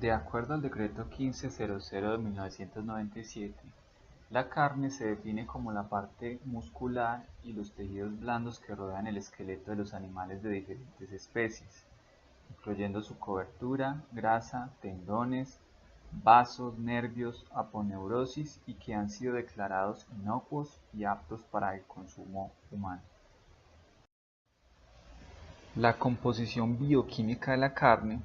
De acuerdo al decreto 1500 de 1997, la carne se define como la parte muscular y los tejidos blandos que rodean el esqueleto de los animales de diferentes especies, incluyendo su cobertura, grasa, tendones, vasos, nervios, aponeurosis y que han sido declarados inocuos y aptos para el consumo humano. La composición bioquímica de la carne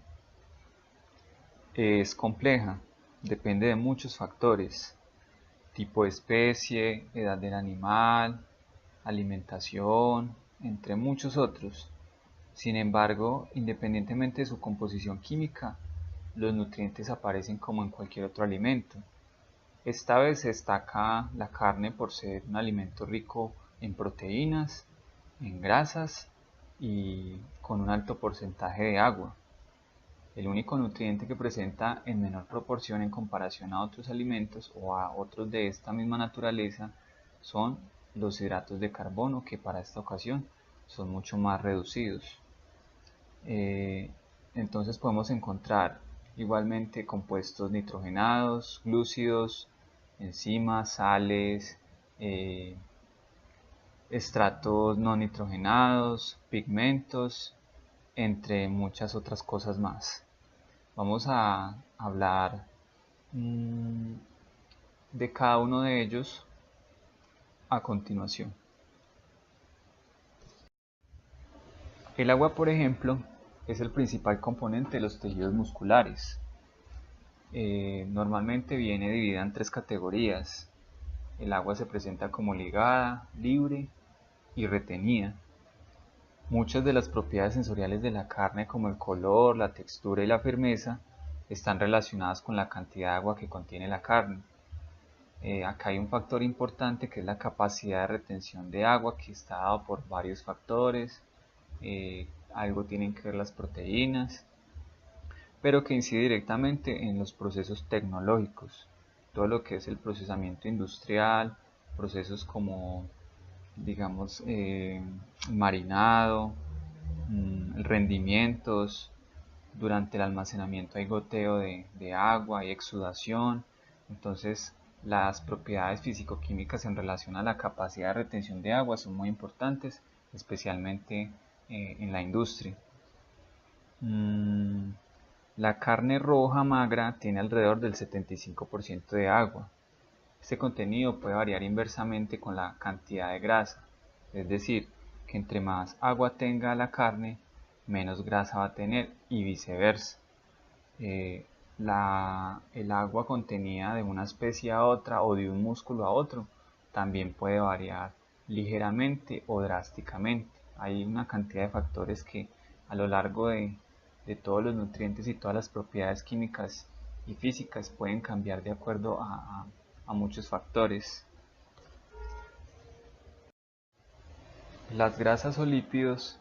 es compleja, depende de muchos factores: tipo de especie, edad del animal, alimentación, entre muchos otros. Sin embargo, independientemente de su composición química, los nutrientes aparecen como en cualquier otro alimento. Esta vez se destaca la carne por ser un alimento rico en proteínas, en grasas y con un alto porcentaje de agua. El único nutriente que presenta en menor proporción en comparación a otros alimentos o a otros de esta misma naturaleza son los hidratos de carbono, que para esta ocasión son mucho más reducidos. Entonces podemos encontrar igualmente compuestos nitrogenados, glúcidos, enzimas, sales, estratos no nitrogenados, pigmentos, entre muchas otras cosas más. Vamos a hablar de cada uno de ellos a continuación. El agua, por ejemplo, es el principal componente de los tejidos musculares. Normalmente viene dividida en tres categorías. El agua se presenta como ligada, libre y retenida. Muchas de las propiedades sensoriales de la carne, como el color, la textura y la firmeza, están relacionadas con la cantidad de agua que contiene la carne. Acá hay un factor importante, que es la capacidad de retención de agua, que está dado por varios factores. Algo tienen que ver las proteínas, pero que incide directamente en los procesos tecnológicos, todo lo que es el procesamiento industrial, procesos como, digamos, marinado, rendimientos. Durante el almacenamiento hay goteo de agua, hay exudación. Entonces las propiedades físico-químicas en relación a la capacidad de retención de agua son muy importantes, especialmente en la industria. La carne roja magra tiene alrededor del 75% de agua. Este contenido puede variar inversamente con la cantidad de grasa, es decir, que entre más agua tenga la carne, menos grasa va a tener, y viceversa. El agua contenida de una especie a otra o de un músculo a otro también puede variar ligeramente o drásticamente. Hay una cantidad de factores que a lo largo de todos los nutrientes y todas las propiedades químicas y físicas pueden cambiar de acuerdo a muchos factores. Las grasas o lípidos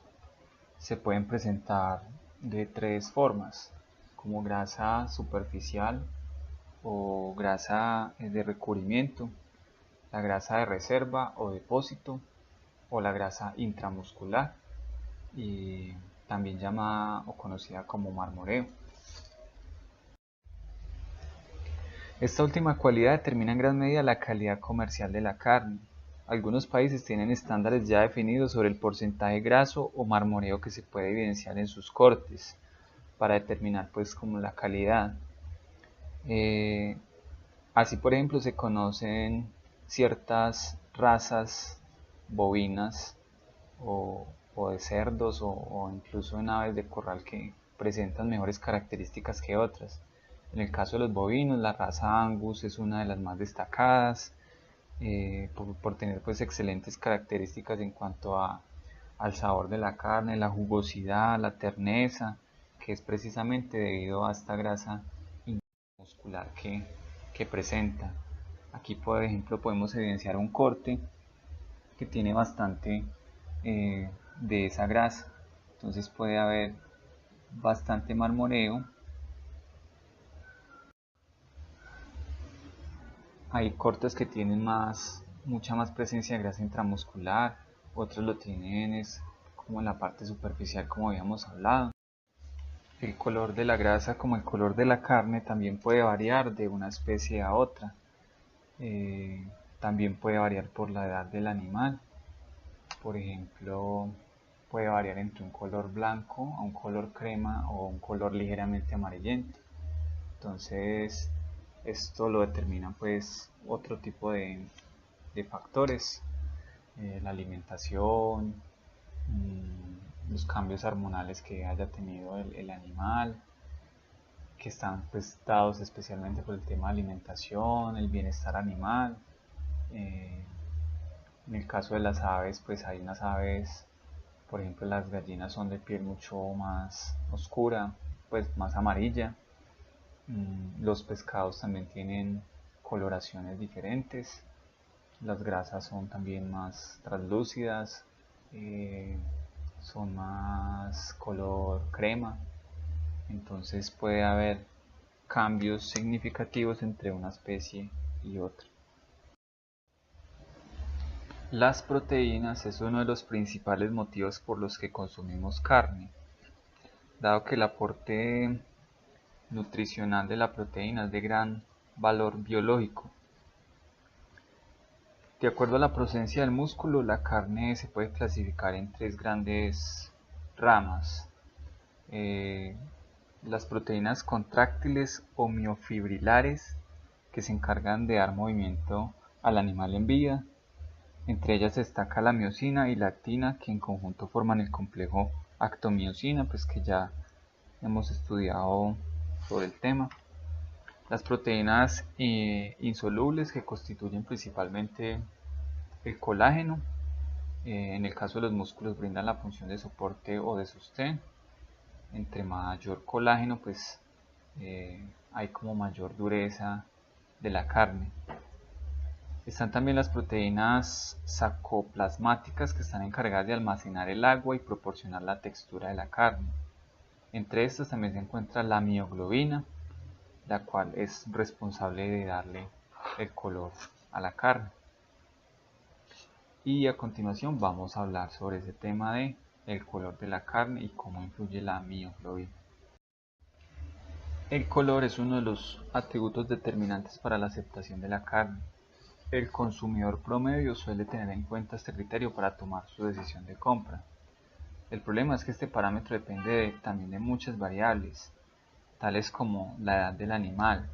se pueden presentar de tres formas: como grasa superficial o grasa de recubrimiento, la grasa de reserva o depósito, o la grasa intramuscular, y también llamada o conocida como marmoreo. Esta última cualidad determina en gran medida la calidad comercial de la carne. Algunos países tienen estándares ya definidos sobre el porcentaje graso o marmoreo que se puede evidenciar en sus cortes para determinar pues como la calidad. Así, por ejemplo, se conocen ciertas razas bovinas o de cerdos o incluso en aves de corral que presentan mejores características que otras. En el caso de los bovinos, la raza Angus es una de las más destacadas, por tener pues excelentes características en cuanto al sabor de la carne, la jugosidad, la terneza, que es precisamente debido a esta grasa muscular que presenta. Aquí, por ejemplo, podemos evidenciar un corte que tiene bastante de esa grasa. Entonces puede haber bastante marmoreo. Hay cortes que tienen mucha más presencia de grasa intramuscular, otros lo tienen es como en la parte superficial, como habíamos hablado. El color de la grasa, como el color de la carne, también puede variar de una especie a otra. También puede variar por la edad del animal. Por ejemplo, puede variar entre un color blanco a un color crema o un color ligeramente amarillento. Entonces, esto lo determina pues otro tipo de factores, la alimentación, los cambios hormonales que haya tenido el animal, que están pues dados especialmente por el tema de alimentación, el bienestar animal. En el caso de las aves, pues hay unas aves, por ejemplo las gallinas son de piel mucho más oscura, pues más amarilla. Los pescados también tienen coloraciones diferentes. Las grasas son también más translúcidas, son más color crema. Entonces puede haber cambios significativos entre una especie y otra. Las proteínas es uno de los principales motivos por los que consumimos carne, dado que el aporte nutricional de la proteína es de gran valor biológico. De acuerdo a la procedencia del músculo, la carne se puede clasificar en tres grandes ramas. Las proteínas contráctiles o miofibrilares, que se encargan de dar movimiento al animal en vida. Entre ellas destaca la miosina y la actina, que en conjunto forman el complejo actomiosina, pues que ya hemos estudiado sobre el tema. Las proteínas insolubles, que constituyen principalmente el colágeno. En el caso de los músculos brindan la función de soporte o de sostén. Entre mayor colágeno, pues hay como mayor dureza de la carne. Están también las proteínas sarcoplasmáticas, que están encargadas de almacenar el agua y proporcionar la textura de la carne. Entre estas también se encuentra la mioglobina, la cual es responsable de darle el color a la carne. Y a continuación vamos a hablar sobre ese tema de el color de la carne y cómo influye la mioglobina. El color es uno de los atributos determinantes para la aceptación de la carne. El consumidor promedio suele tener en cuenta este criterio para tomar su decisión de compra. El problema es que este parámetro depende también de muchas variables, tales como la edad del animal.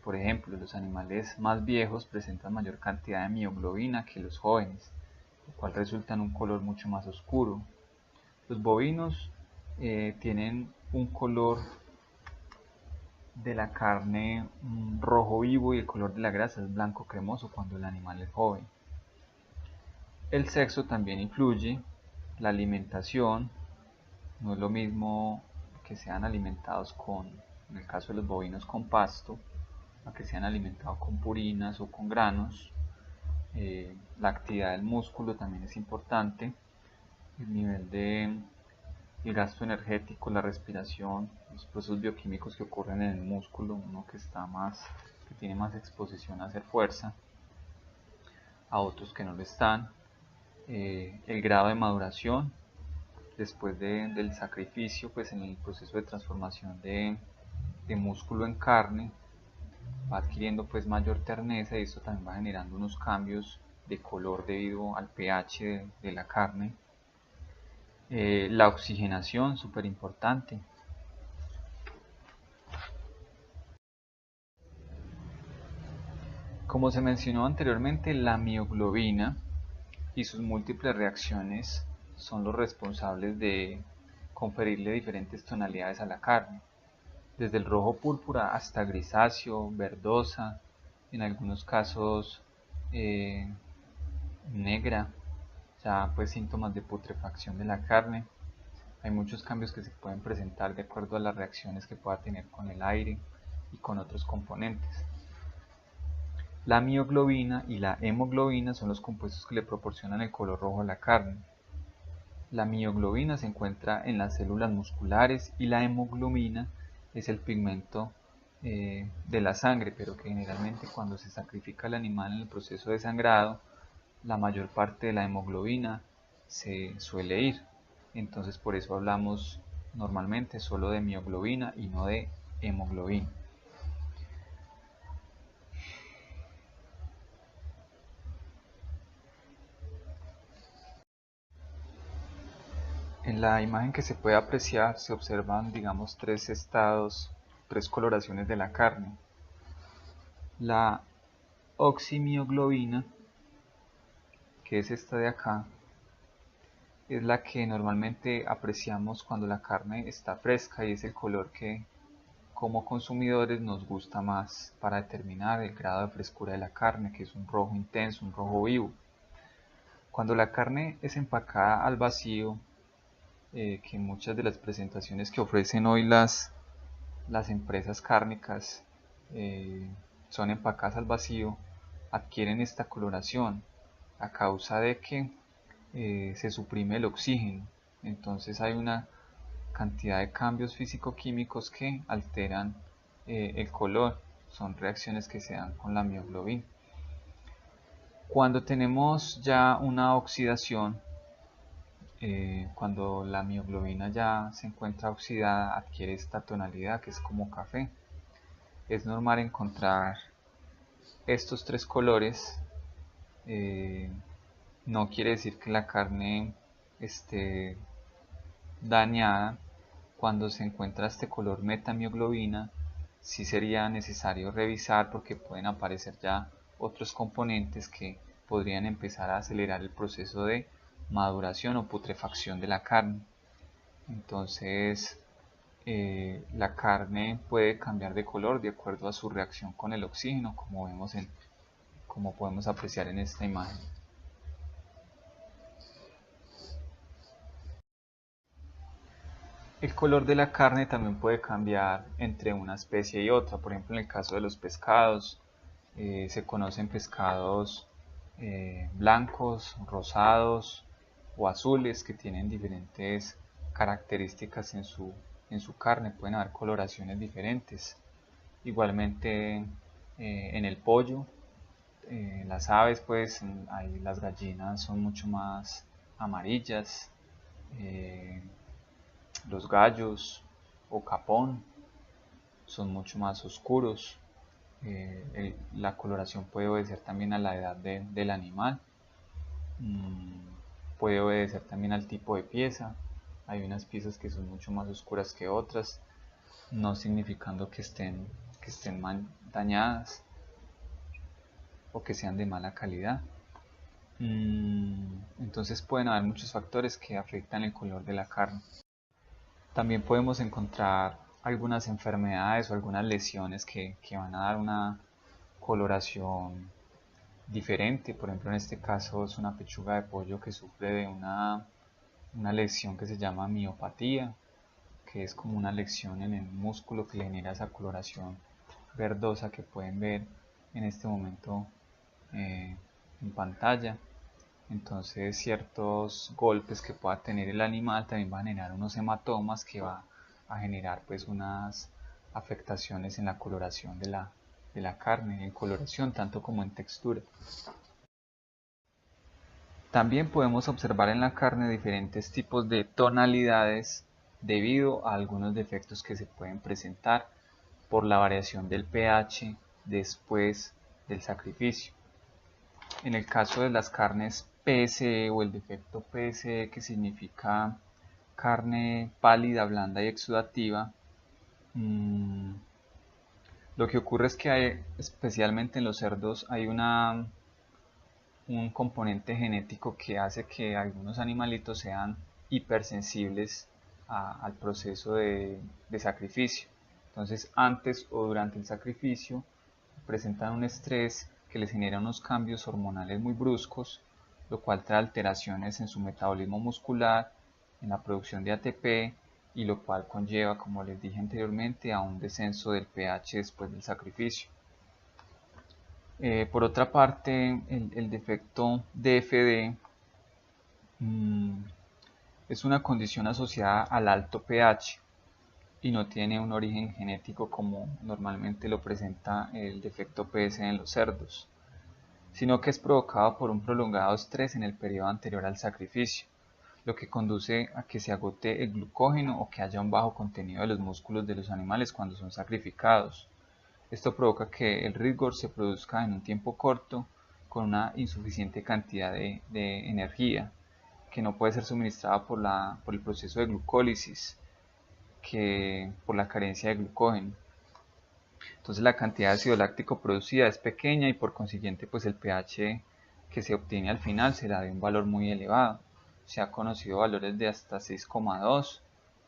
Por ejemplo, los animales más viejos presentan mayor cantidad de mioglobina que los jóvenes, lo cual resulta en un color mucho más oscuro. Los bovinos tienen un color de la carne rojo vivo y el color de la grasa es blanco cremoso cuando el animal es joven. El sexo también influye, la alimentación, no es lo mismo que sean alimentados en el caso de los bovinos con pasto, a que sean alimentados con purinas o con granos. La actividad del músculo también es importante, el nivel de el gasto energético, la respiración, los procesos bioquímicos que ocurren en el músculo, uno que tiene más exposición a hacer fuerza, a otros que no lo están, el grado de maduración después del sacrificio, pues en el proceso de transformación de músculo en carne, va adquiriendo pues mayor terneza y esto también va generando unos cambios de color debido al pH de la carne. La oxigenación, súper importante. Como se mencionó anteriormente, la mioglobina y sus múltiples reacciones son los responsables de conferirle diferentes tonalidades a la carne, desde el rojo púrpura hasta grisáceo, verdosa, en algunos casos negra, ya pues síntomas de putrefacción de la carne. Hay muchos cambios que se pueden presentar de acuerdo a las reacciones que pueda tener con el aire y con otros componentes. La mioglobina y la hemoglobina son los compuestos que le proporcionan el color rojo a la carne. La mioglobina se encuentra en las células musculares y la hemoglobina es el pigmento de la sangre, pero que generalmente cuando se sacrifica el animal en el proceso de sangrado, la mayor parte de la hemoglobina se suele ir. Entonces por eso hablamos normalmente solo de mioglobina y no de hemoglobina. En la imagen que se puede apreciar se observan, digamos, tres estados, tres coloraciones de la carne. La oximioglobina, que es esta de acá, es la que normalmente apreciamos cuando la carne está fresca y es el color que como consumidores nos gusta más para determinar el grado de frescura de la carne, que es un rojo intenso, un rojo vivo. Cuando la carne es empacada al vacío, que muchas de las presentaciones que ofrecen hoy las empresas cárnicas son empacadas al vacío, adquieren esta coloración a causa de que se suprime el oxígeno. Entonces hay una cantidad de cambios físico-químicos que alteran el color. Son reacciones que se dan con la mioglobina. Cuando tenemos ya una oxidación, cuando la mioglobina ya se encuentra oxidada, adquiere esta tonalidad que es como café. Es normal encontrar estos tres colores. No quiere decir que la carne esté dañada. Cuando se encuentra este color metamioglobina, sí sería necesario revisar porque pueden aparecer ya otros componentes que podrían empezar a acelerar el proceso de maduración o putrefacción de la carne. Entonces, la carne puede cambiar de color de acuerdo a su reacción con el oxígeno, como podemos apreciar en esta imagen. El color de la carne también puede cambiar entre una especie y otra. Por ejemplo, en el caso de los pescados, se conocen pescados blancos, rosados o azules que tienen diferentes características en su carne. Pueden haber coloraciones diferentes. Igualmente en el pollo, las aves, pues las gallinas son mucho más amarillas. Los gallos o capón son mucho más oscuros. La coloración puede obedecer también a la edad del animal. Puede obedecer también al tipo de pieza. Hay unas piezas que son mucho más oscuras que otras, no significando que estén dañadas o que sean de mala calidad. Entonces pueden haber muchos factores que afectan el color de la carne. También podemos encontrar algunas enfermedades o algunas lesiones que van a dar una coloración diferente. Por ejemplo, en este caso es una pechuga de pollo que sufre de una lesión que se llama miopatía, que es como una lesión en el músculo que le genera esa coloración verdosa que pueden ver en este momento en pantalla. Entonces ciertos golpes que pueda tener el animal también van a generar unos hematomas que va a generar pues unas afectaciones en la coloración de la carne, en coloración tanto como en textura. También podemos observar en la carne diferentes tipos de tonalidades debido a algunos defectos que se pueden presentar por la variación del pH después del sacrificio. En el caso de las carnes PSE o el defecto PSE, que significa carne pálida, blanda y exudativa, lo que ocurre es que especialmente en los cerdos hay un componente genético que hace que algunos animalitos sean hipersensibles al proceso de sacrificio. Entonces, antes o durante el sacrificio presentan un estrés que les genera unos cambios hormonales muy bruscos, lo cual trae alteraciones en su metabolismo muscular, en la producción de ATP, y lo cual conlleva, como les dije anteriormente, a un descenso del pH después del sacrificio. Por otra parte, el defecto DFD es una condición asociada al alto pH y no tiene un origen genético como normalmente lo presenta el defecto PS en los cerdos, sino que es provocado por un prolongado estrés en el periodo anterior al sacrificio, lo que conduce a que se agote el glucógeno o que haya un bajo contenido de los músculos de los animales cuando son sacrificados. Esto provoca que el rigor se produzca en un tiempo corto con una insuficiente cantidad de energía que no puede ser suministrada por el proceso de glucólisis, por la carencia de glucógeno. Entonces la cantidad de ácido láctico producida es pequeña y por consiguiente pues el pH que se obtiene al final será de un valor muy elevado. Se ha conocido valores de hasta 6,2,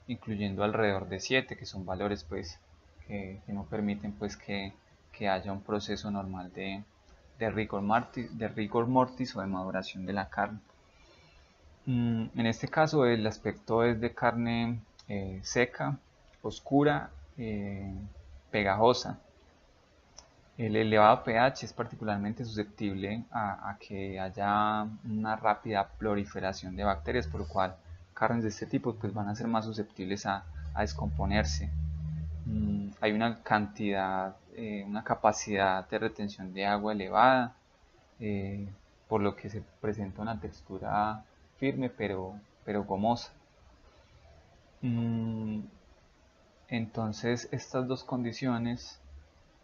incluyendo alrededor de 7, que son valores pues que no permiten pues que haya un proceso normal de rigor mortis o de maduración de la carne. En este caso el aspecto es de carne seca, oscura, pegajosa. El elevado pH es particularmente susceptible a que haya una rápida proliferación de bacterias, por lo cual carnes de este tipo pues, van a ser más susceptibles a descomponerse. Hay una cantidad, una capacidad de retención de agua elevada, por lo que se presenta una textura firme pero gomosa. Entonces estas dos condiciones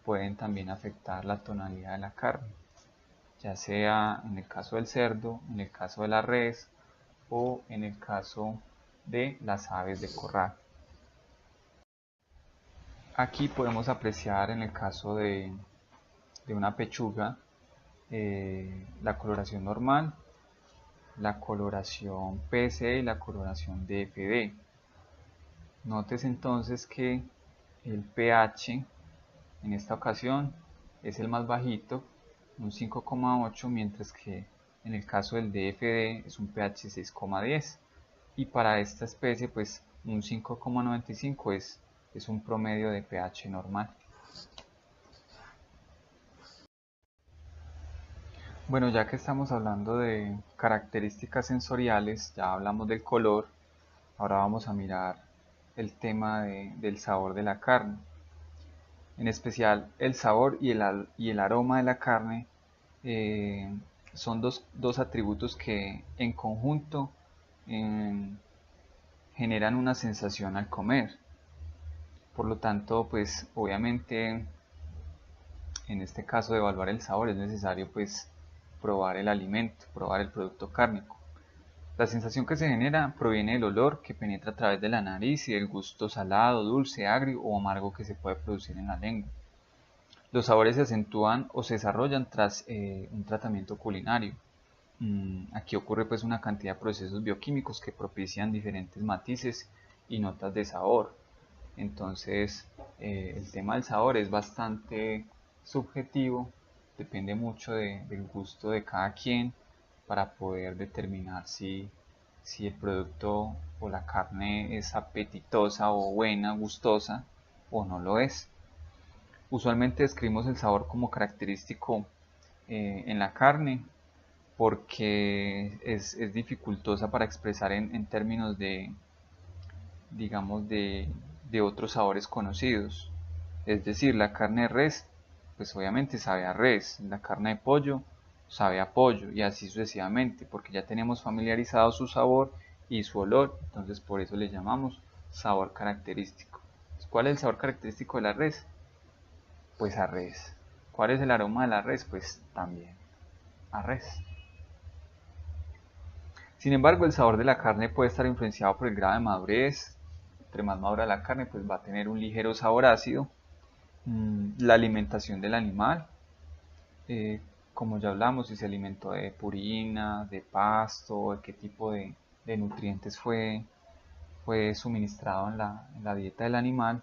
pueden también afectar la tonalidad de la carne, ya sea en el caso del cerdo, en el caso de la res o en el caso de las aves de corral. Aquí podemos apreciar en el caso de una pechuga la coloración normal, la coloración PSE y la coloración DFD. Notes entonces que el pH en esta ocasión es el más bajito, un 5,8, mientras que en el caso del DFD es un pH 6,10 y para esta especie pues un 5,95 es un promedio de pH normal. Bueno, ya que estamos hablando de características sensoriales, ya hablamos del color, ahora vamos a mirar el tema del sabor de la carne. En especial el sabor y el aroma de la carne son dos atributos que en conjunto generan una sensación al comer. Por lo tanto, pues obviamente en este caso de evaluar el sabor es necesario pues probar el alimento, probar el producto cárnico. La sensación que se genera proviene del olor que penetra a través de la nariz y del gusto salado, dulce, agrio o amargo que se puede producir en la lengua. Los sabores se acentúan o se desarrollan tras un tratamiento culinario. Aquí ocurre pues una cantidad de procesos bioquímicos que propician diferentes matices y notas de sabor. Entonces el tema del sabor es bastante subjetivo, depende mucho del gusto de cada quien para poder determinar si el producto o la carne es apetitosa o buena, gustosa o no lo es. Usualmente describimos el sabor como característico en la carne porque es dificultosa para expresar en términos digamos, de otros sabores conocidos. Es decir, la carne de res, pues obviamente sabe a res, la carne de pollo sabe a pollo y así sucesivamente, porque ya tenemos familiarizado su sabor y su olor, entonces por eso le llamamos sabor característico. ¿Cuál es el sabor característico de la res? Pues a res. ¿Cuál es el aroma de la res? Pues también a res. Sin embargo, el sabor de la carne puede estar influenciado por el grado de madurez. Entre más madura la carne, pues va a tener un ligero sabor ácido. La alimentación del animal, como ya hablamos, si se alimentó de purina, de pasto, de qué tipo de nutrientes fue suministrado en la dieta del animal,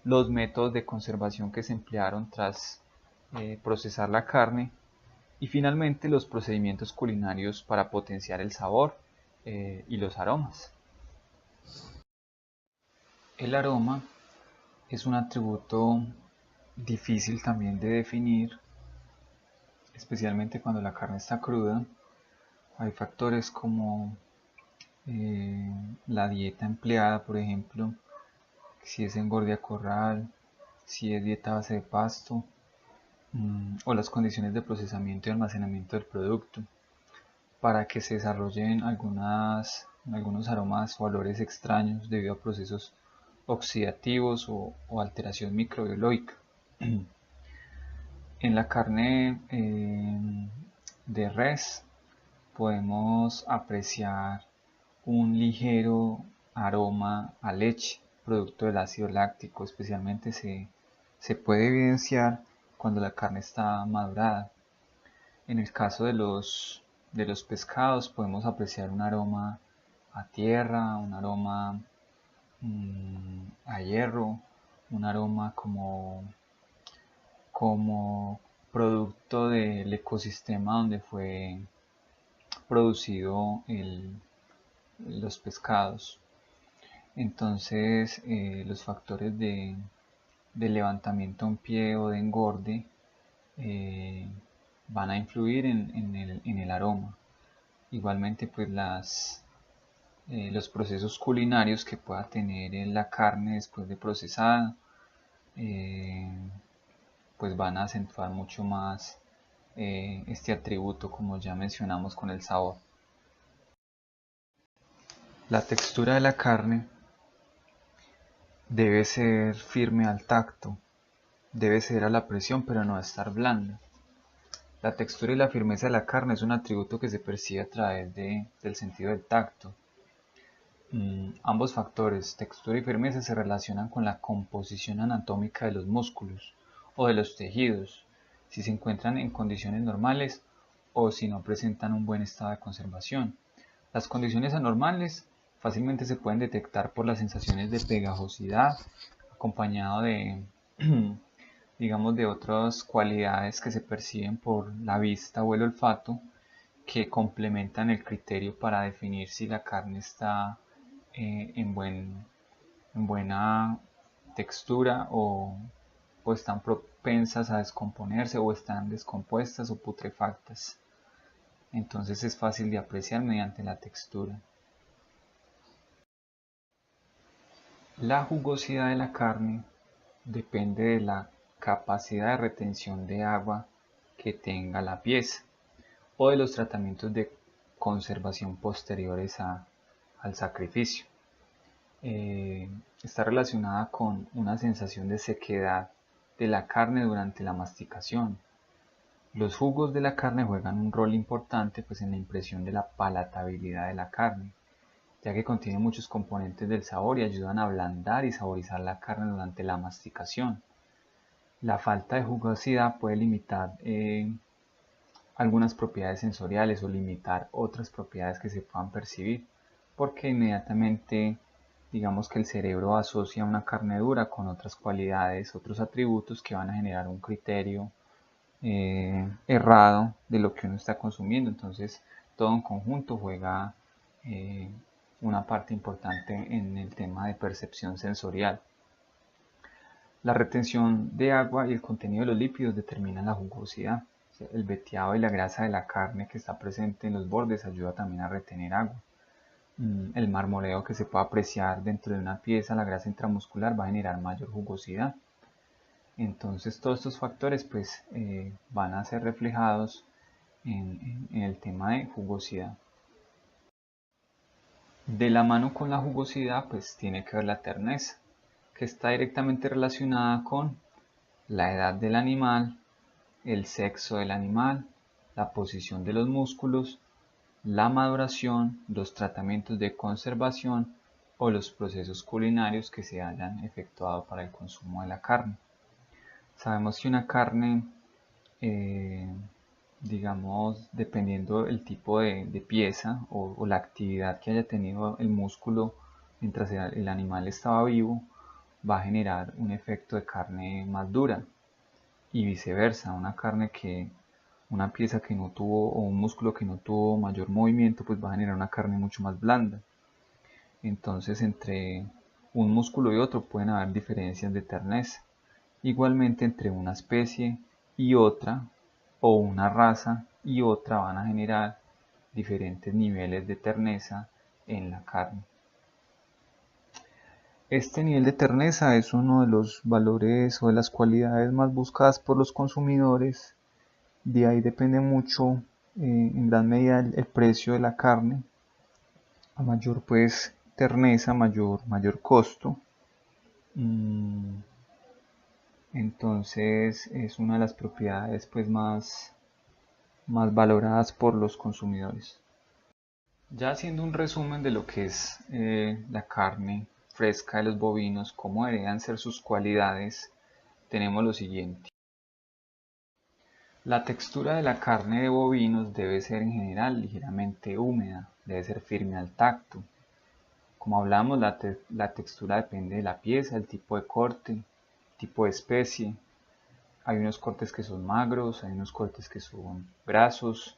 los métodos de conservación que se emplearon tras procesar la carne y finalmente los procedimientos culinarios para potenciar el sabor y los aromas. El aroma es un atributo difícil también de definir, especialmente cuando la carne está cruda. Hay factores como la dieta empleada, por ejemplo, si es engorde a corral, si es dieta a base de pasto, o las condiciones de procesamiento y almacenamiento del producto. para que se desarrollen algunos aromas o olores extraños debido a procesos oxidativos o alteración microbiológica. En la carne de res podemos apreciar un ligero aroma a leche, producto del ácido láctico. Especialmente se puede evidenciar cuando la carne está madurada. En el caso de los pescados podemos apreciar un aroma a tierra, un aroma a hierro, un aroma como producto del ecosistema donde fue producido los pescados. Entonces los factores de levantamiento en pie o de engorde van a influir en el aroma. Igualmente pues los procesos culinarios que pueda tener en la carne después de procesada pues van a acentuar mucho más este atributo, como ya mencionamos, con el sabor. La textura de la carne debe ser firme al tacto, debe ser a la presión, pero no estar blanda. La textura y la firmeza de la carne es un atributo que se percibe a través del sentido del tacto. Ambos factores, textura y firmeza, se relacionan con la composición anatómica de los músculos o de los tejidos, si se encuentran en condiciones normales o si no presentan un buen estado de conservación. Las condiciones anormales fácilmente se pueden detectar por las sensaciones de pegajosidad, acompañado de, digamos, de otras cualidades que se perciben por la vista o el olfato, que complementan el criterio para definir si la carne está en buena textura o están propensas a descomponerse o están descompuestas o putrefactas. Entonces es fácil de apreciar mediante la textura. La jugosidad de la carne depende de la capacidad de retención de agua que tenga la pieza o de los tratamientos de conservación posteriores al sacrificio. Está relacionada con una sensación de sequedad de la carne durante la masticación. Los jugos de la carne juegan un rol importante pues, en la impresión de la palatabilidad de la carne, ya que contienen muchos componentes del sabor y ayudan a ablandar y saborizar la carne durante la masticación. La falta de jugosidad puede limitar algunas propiedades sensoriales o limitar otras propiedades que se puedan percibir, porque inmediatamente digamos que el cerebro asocia una carne dura con otras cualidades, otros atributos que van a generar un criterio errado de lo que uno está consumiendo. Entonces todo en conjunto juega una parte importante en el tema de percepción sensorial. La retención de agua y el contenido de los lípidos determinan la jugosidad. El veteado y la grasa de la carne que está presente en los bordes ayuda también a retener agua. El marmoleo que se puede apreciar dentro de una pieza, la grasa intramuscular, va a generar mayor jugosidad. Entonces todos estos factores pues van a ser reflejados en el tema de jugosidad. De la mano con la jugosidad pues tiene que ver la terneza, que está directamente relacionada con la edad del animal, el sexo del animal, la posición de los músculos, la maduración, los tratamientos de conservación o los procesos culinarios que se hayan efectuado para el consumo de la carne. Sabemos que una carne, digamos, dependiendo del tipo de pieza o la actividad que haya tenido el músculo mientras el animal estaba vivo, va a generar un efecto de carne más dura y viceversa. Una pieza que no tuvo o un músculo que no tuvo mayor movimiento pues va a generar una carne mucho más blanda. Entonces entre un músculo y otro pueden haber diferencias de terneza. Igualmente entre una especie y otra o una raza y otra van a generar diferentes niveles de terneza en la carne. Este nivel de terneza es uno de los valores o de las cualidades más buscadas por los consumidores. De ahí depende mucho en gran medida el precio de la carne. A mayor pues terneza, mayor costo. Entonces es una de las propiedades pues más valoradas por los consumidores. Ya haciendo un resumen de lo que es la carne fresca de los bovinos, cómo deberían ser sus cualidades, tenemos lo siguiente. La textura de la carne de bovinos debe ser en general ligeramente húmeda, debe ser firme al tacto. Como hablamos, la textura depende de la pieza, el tipo de corte, tipo de especie. Hay unos cortes que son magros, hay unos cortes que son grasos,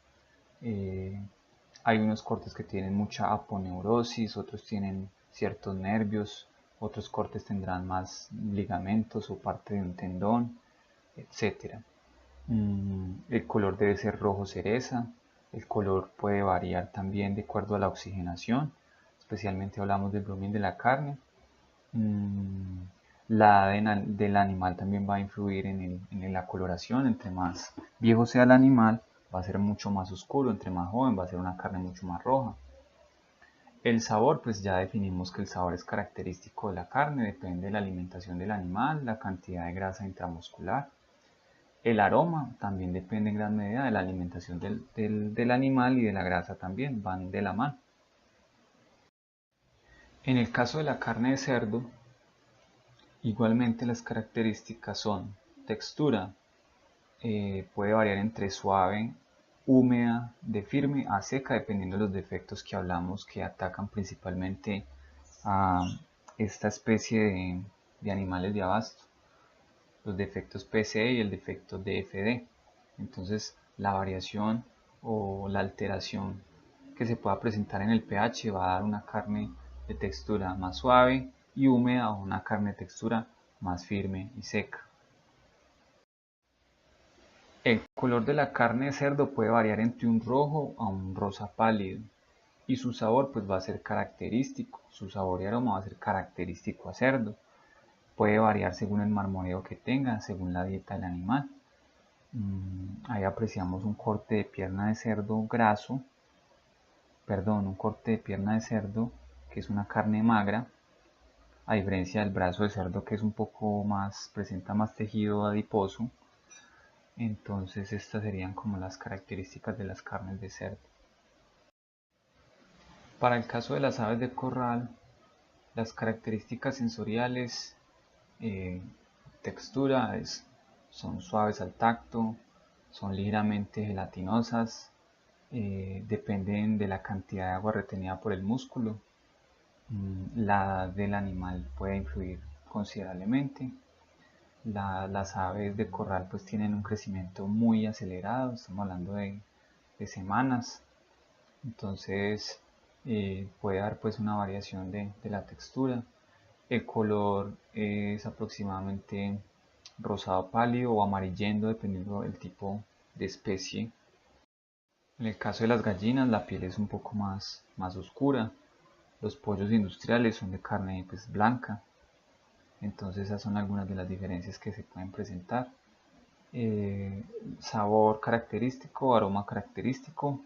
hay unos cortes que tienen mucha aponeurosis, otros tienen ciertos nervios, otros cortes tendrán más ligamentos o parte de un tendón, etc. El color debe ser rojo cereza, el color puede variar también de acuerdo a la oxigenación, especialmente hablamos del volumen de la carne. La edad del animal también va a influir en la coloración. Entre más viejo sea el animal, va a ser mucho más oscuro, entre más joven va a ser una carne mucho más roja. El sabor, pues ya definimos que el sabor es característico de la carne, depende de la alimentación del animal, la cantidad de grasa intramuscular. El aroma también depende en gran medida de la alimentación del animal y de la grasa también, van de la mano. En el caso de la carne de cerdo, igualmente las características son textura, puede variar entre suave, húmeda, de firme a seca, dependiendo de los defectos que hablamos que atacan principalmente a esta especie de animales de abasto, los defectos PCE y el defecto DFD. Entonces la variación o la alteración que se pueda presentar en el pH va a dar una carne de textura más suave y húmeda o una carne de textura más firme y seca. El color de la carne de cerdo puede variar entre un rojo a un rosa pálido y su sabor pues va a ser característico, su sabor y aroma va a ser característico a cerdo. Puede variar según el marmoreo que tenga, según la dieta del animal. Ahí apreciamos un corte de pierna de cerdo graso, un corte de pierna de cerdo que es una carne magra, a diferencia del brazo de cerdo que es un poco más, presenta más tejido adiposo. Entonces estas serían como las características de las carnes de cerdo. Para el caso de las aves de corral, las características sensoriales, textura, son suaves al tacto, son ligeramente gelatinosas, dependen de la cantidad de agua retenida por el músculo. La edad del animal puede influir considerablemente. Las aves de corral pues tienen un crecimiento muy acelerado, estamos hablando de semanas, entonces puede dar pues una variación de la textura. El color es aproximadamente rosado pálido o amarillento dependiendo del tipo de especie. En el caso de las gallinas la piel es un poco más oscura. Los pollos industriales son de carne pues, blanca. Entonces esas son algunas de las diferencias que se pueden presentar. Sabor característico, aroma característico.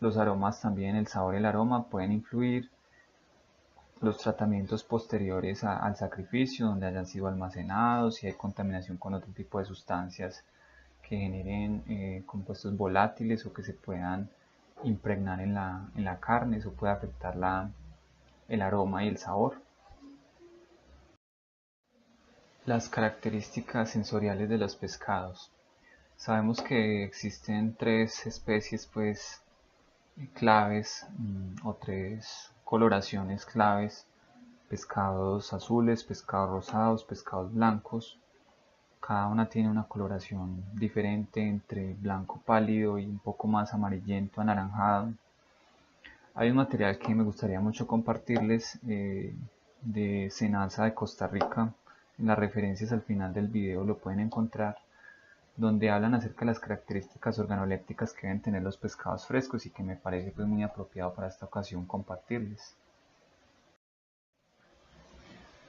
Los aromas también, el sabor y el aroma pueden influir. Los tratamientos posteriores al sacrificio, donde hayan sido almacenados, si hay contaminación con otro tipo de sustancias que generen compuestos volátiles o que se puedan impregnar en la carne, eso puede afectar el aroma y el sabor. Las características sensoriales de los pescados. Sabemos que existen tres especies pues claves o tres coloraciones claves: pescados azules, pescados rosados, pescados blancos. Cada una tiene una coloración diferente entre blanco pálido y un poco más amarillento, anaranjado. Hay un material que me gustaría mucho compartirles de Senasa de Costa Rica. En las referencias al final del video lo pueden encontrar, donde hablan acerca de las características organolépticas que deben tener los pescados frescos y que me parece pues muy apropiado para esta ocasión compartirles.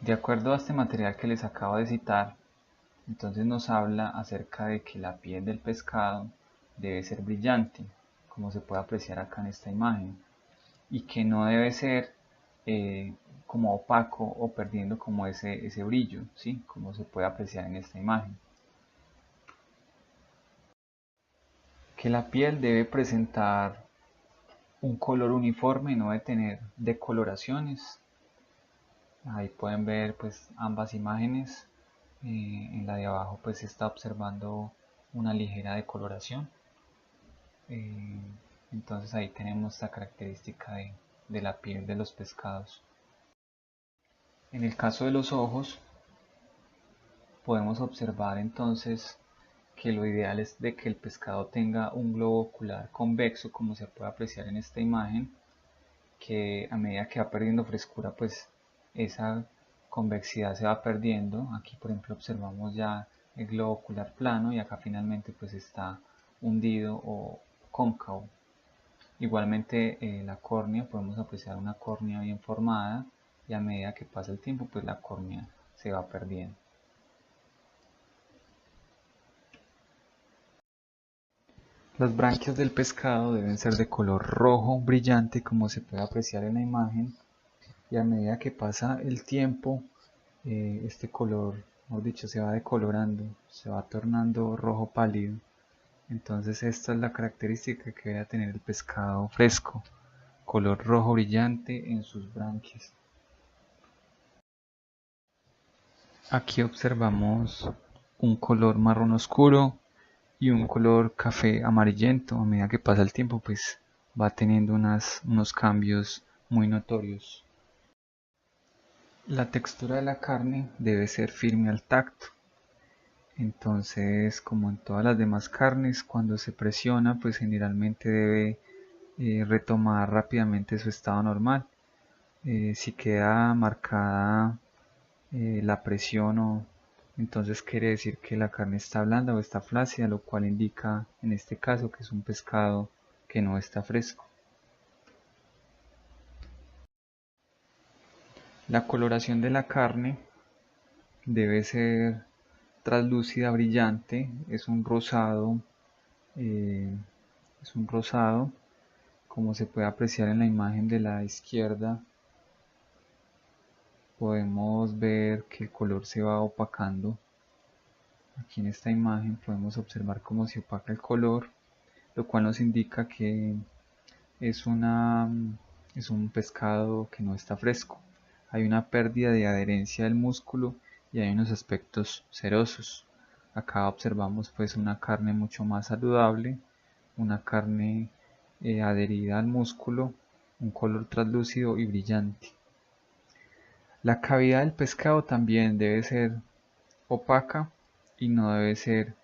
De acuerdo a este material que les acabo de citar, entonces nos habla acerca de que la piel del pescado debe ser brillante, como se puede apreciar acá en esta imagen, y que no debe ser como opaco o perdiendo como ese brillo, ¿sí? Como se puede apreciar en esta imagen. Que la piel debe presentar un color uniforme, no debe tener decoloraciones. Ahí pueden ver pues ambas imágenes. En la de abajo pues se está observando una ligera decoloración. Entonces ahí tenemos la característica de la piel de los pescados. En el caso de los ojos podemos observar entonces que lo ideal es de que el pescado tenga un globo ocular convexo, como se puede apreciar en esta imagen, que a medida que va perdiendo frescura pues esa convexidad se va perdiendo. Aquí por ejemplo observamos ya el globo ocular plano y acá finalmente pues está hundido o cóncavo. Igualmente la córnea, podemos apreciar una córnea bien formada y a medida que pasa el tiempo pues la córnea se va perdiendo. Las branquias del pescado deben ser de color rojo brillante, como se puede apreciar en la imagen, y a medida que pasa el tiempo este color, mejor dicho, se va decolorando, se va tornando rojo pálido. Entonces esta es la característica que debe tener el pescado fresco, color rojo brillante en sus branquias. Aquí observamos un color marrón oscuro y un color café amarillento. A medida que pasa el tiempo pues va teniendo unos cambios muy notorios. La textura de la carne debe ser firme al tacto. Entonces, como en todas las demás carnes, cuando se presiona, pues generalmente debe retomar rápidamente su estado normal. Si queda marcada la presión, entonces quiere decir que la carne está blanda o está flácida, lo cual indica en este caso que es un pescado que no está fresco. La coloración de la carne debe ser translúcida, brillante, es un rosado, eh, como se puede apreciar en la imagen de la izquierda. Podemos ver que el color se va opacando. Aquí en esta imagen podemos observar cómo se opaca el color, lo cual nos indica que es un pescado que no está fresco. Hay una pérdida de adherencia del músculo y hay unos aspectos cerosos. Acá observamos pues una carne mucho más saludable, una carne adherida al músculo, un color translúcido y brillante. La cavidad del pescado también debe ser opaca y no debe ser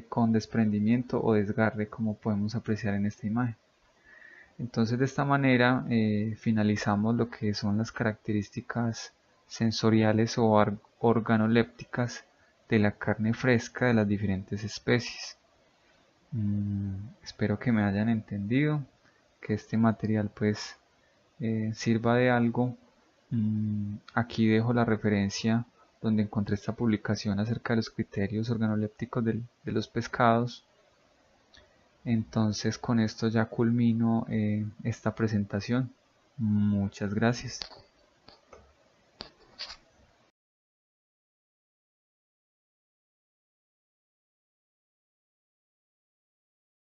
con desprendimiento o desgarre, como podemos apreciar en esta imagen. Entonces de esta manera finalizamos lo que son las características sensoriales o organolépticas de la carne fresca de las diferentes especies. Espero que me hayan entendido, que este material pues sirva de algo. Aquí dejo la referencia donde encontré esta publicación acerca de los criterios organolépticos de los pescados. Entonces con esto ya culmino esta presentación. Muchas gracias.